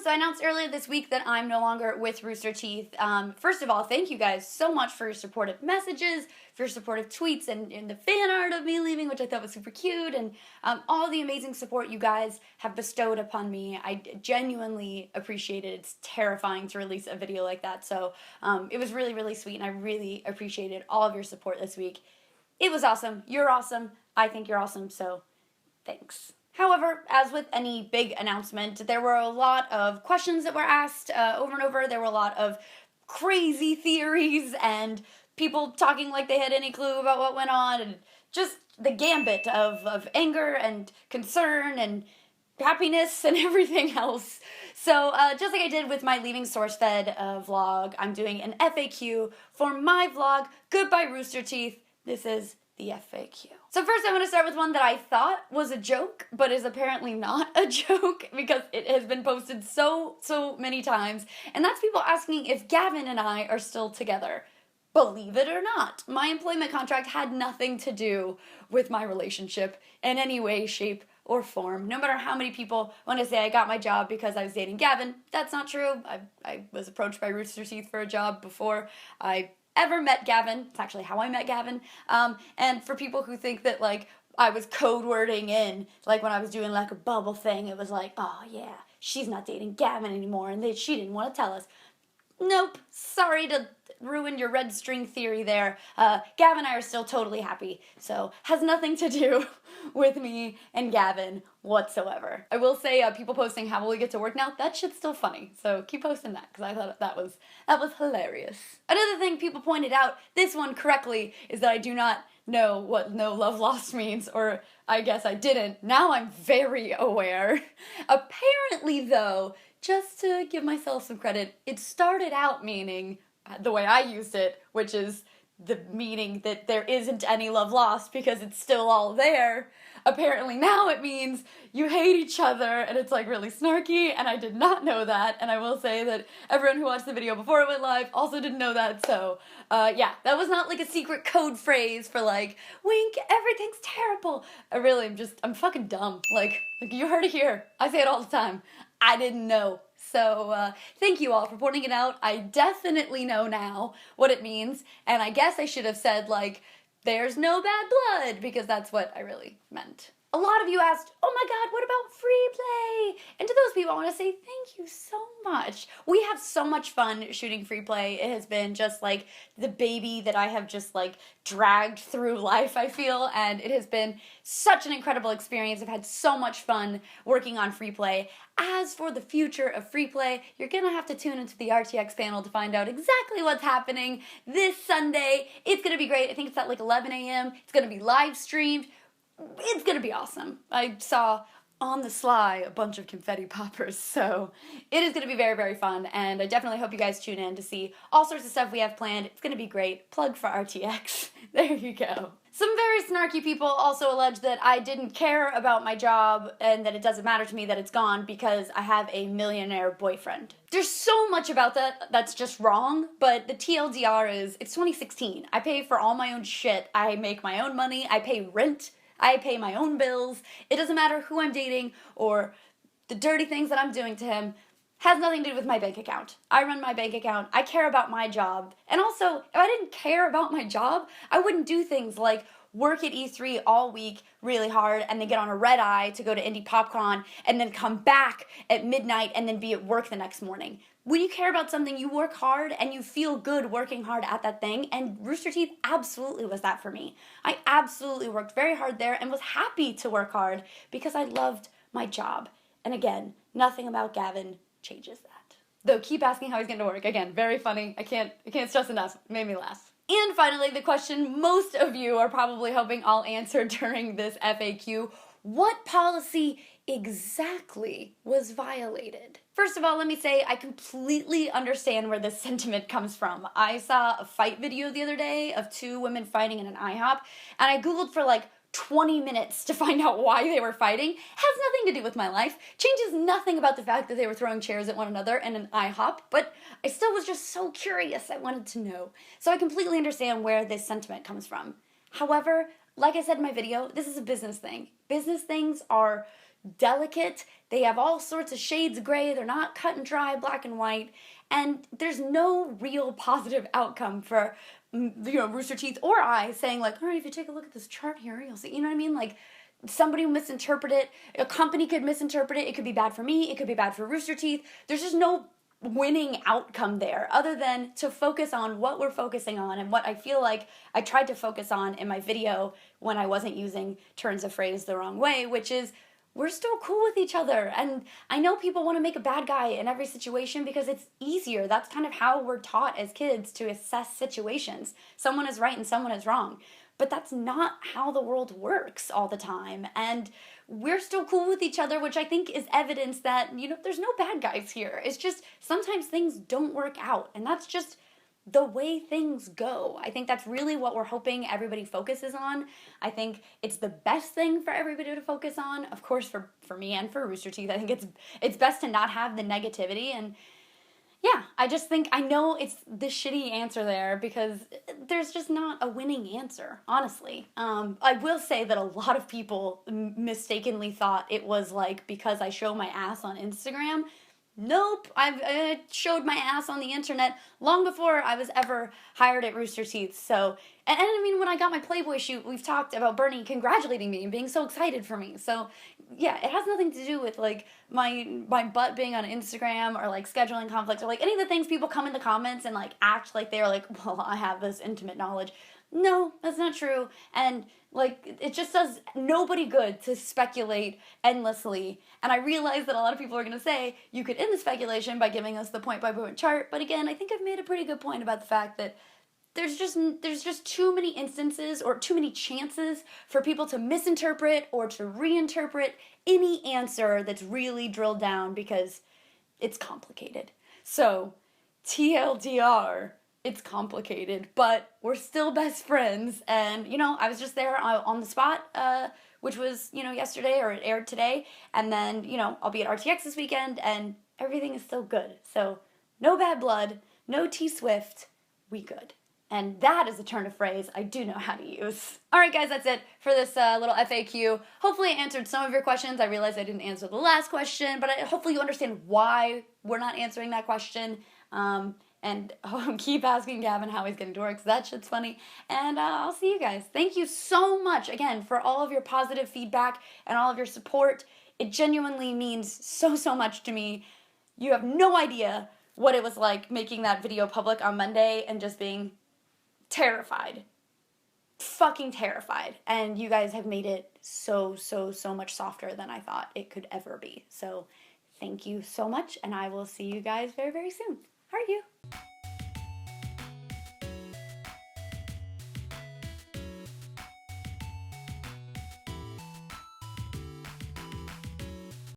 So I announced earlier this week that I'm no longer with Rooster Teeth. First of all, thank you guys so much for your supportive messages, for your supportive tweets, and the fan art of me leaving, which I thought was super cute, and all the amazing support you guys have bestowed upon me. I genuinely appreciate it. It's terrifying to release a video like that, so it was really, really sweet, and I really appreciated all of your support this week. It was awesome. You're awesome. I think you're awesome, so thanks. However, as with any big announcement, there were a lot of questions that were asked over and over. There were a lot of crazy theories and people talking like they had any clue about what went on, and just the gambit of anger and concern and happiness and everything else. So just like I did with my Leaving SourceFed vlog, I'm doing an FAQ for my vlog, Goodbye Rooster Teeth. This is the FAQ. So first I want to start with one that I thought was a joke, but is apparently not a joke because it has been posted so many times, and that's people asking if Gavin and I are still together. Believe it or not, my employment contract had nothing to do with my relationship in any way, shape, or form. No matter how many people want to say I got my job because I was dating Gavin, that's not true. I was approached by Rooster Teeth for a job before I ever met Gavin. It's actually how I met Gavin. And for people who think that, like, I was code wording in, like, when I was doing, like, a bubble thing, it was like, oh, yeah, she's not dating Gavin anymore, and she didn't want to tell us. Nope. Sorry to ruin your red string theory there. Gavin and I are still totally happy, so has nothing to do with me and Gavin whatsoever. I will say, people posting how will we get to work now, that shit's still funny, so keep posting that, because I thought that was hilarious. Another thing people pointed out, this one correctly, is that I do not know what no love lost means, or I guess I didn't. Now I'm very aware. Apparently, though, just to give myself some credit, it started out meaning the way I used it, which is the meaning that there isn't any love lost because it's still all there. Apparently now it means you hate each other, and it's like really snarky, and I did not know that, and I will say that everyone who watched the video before it went live also didn't know that, so yeah, that was not like a secret code phrase for like, wink, everything's terrible. I'm fucking dumb. Like you heard it here. I say it all the time. I didn't know. So, thank you all for pointing it out. I definitely know now what it means, and I guess I should have said, like, there's no bad blood, because that's what I really meant. A lot of you asked, oh my god, what about Freeplay? And to those people, I want to say thank you so much. We have so much fun shooting Freeplay. It has been just like the baby that I have just like dragged through life, I feel, and it has been such an incredible experience. I've had so much fun working on Freeplay. As for the future of Freeplay, you're gonna have to tune into the RTX panel to find out exactly what's happening this Sunday. It's gonna be great. I think it's at like 11 a.m. It's gonna be live streamed. It's gonna be awesome. I saw on the sly a bunch of confetti poppers, so it is gonna be very, very fun, and I definitely hope you guys tune in to see all sorts of stuff we have planned. It's gonna be great. Plug for RTX. There you go. Some very snarky people also allege that I didn't care about my job and that it doesn't matter to me that it's gone because I have a millionaire boyfriend. There's so much about that that's just wrong, but the TLDR is, it's 2016. I pay for all my own shit. I make my own money. I pay rent. I pay my own bills. It doesn't matter who I'm dating or the dirty things that I'm doing to him. Has nothing to do with my bank account. I run my bank account. I care about my job. And also, if I didn't care about my job, I wouldn't do things like work at E3 all week really hard and then get on a red eye to go to Indie PopCon and then come back at midnight and then be at work the next morning. When you care about something, you work hard and you feel good working hard at that thing, and Rooster Teeth absolutely was that for me. I absolutely worked very hard there and was happy to work hard because I loved my job. And again, nothing about Gavin changes that. Though keep asking how he's getting to work. Again, very funny. I can't stress enough. It made me laugh. And finally, the question most of you are probably hoping I'll answer during this FAQ. What policy exactly was violated? First of all, let me say I completely understand where this sentiment comes from. I saw a fight video the other day of two women fighting in an IHOP, and I googled for like 20 minutes to find out why they were fighting. Has nothing to do with my life. Changes nothing about the fact that they were throwing chairs at one another in an IHOP, but I still was just so curious. I wanted to know. So I completely understand where this sentiment comes from. However, like I said in my video, this is a business thing. Business things are delicate, They have all sorts of shades of gray. They're not cut and dry, black and white. And there's no real positive outcome for, Rooster Teeth or I saying like, all right, if you take a look at this chart here, you'll see, you know what I mean? Like, somebody will misinterpret it. A company could misinterpret it. It could be bad for me. It could be bad for Rooster Teeth. There's just no winning outcome there other than to focus on what we're focusing on, and what I feel like I tried to focus on in my video when I wasn't using turns of phrase the wrong way, which is we're still cool with each other. And I know people want to make a bad guy in every situation because it's easier. That's kind of how we're taught as kids to assess situations. Someone is right and someone is wrong. But that's not how the world works all the time. And we're still cool with each other, which I think is evidence that, there's no bad guys here. It's just sometimes things don't work out. And that's just the way things go. I think that's really what we're hoping everybody focuses on. I think it's the best thing for everybody to focus on. Of course, for me and for Rooster Teeth, I think it's best to not have the negativity. And yeah, I just think, I know it's the shitty answer there because there's just not a winning answer, honestly. I will say that a lot of people mistakenly thought it was like because I show my ass on Instagram. Nope, I showed my ass on the internet long before I was ever hired at Rooster Teeth. So, and I mean, when I got my Playboy shoot, we've talked about Bernie congratulating me and being so excited for me. So, yeah, it has nothing to do with, like, my butt being on Instagram or, like, scheduling conflicts or, like, any of the things people come in the comments and, like, act like they're like, well, I have this intimate knowledge. No, that's not true. And, like, it just does nobody good to speculate endlessly. And I realize that a lot of people are going to say you could end the speculation by giving us the point-by-point chart. But again, I think I've made a pretty good point about the fact that there's just too many instances or too many chances for people to misinterpret or to reinterpret any answer that's really drilled down because it's complicated. So, TLDR, it's complicated, but we're still best friends. And, I was just there on the spot, which was, yesterday, or it aired today. And then, I'll be at RTX this weekend, and everything is still good. So, no bad blood, no T-Swift, we good. And that is a turn of phrase I do know how to use. All right, guys, that's it for this little FAQ. Hopefully I answered some of your questions. I realized I didn't answer the last question, but hopefully you understand why we're not answering that question. And keep asking Gavin how he's getting to work, because that shit's funny. And I'll see you guys. Thank you so much, again, for all of your positive feedback and all of your support. It genuinely means so, so much to me. You have no idea what it was like making that video public on Monday and just being terrified. Fucking terrified. And you guys have made it so, so, so much softer than I thought it could ever be. So thank you so much, and I will see you guys very, very soon. How are you?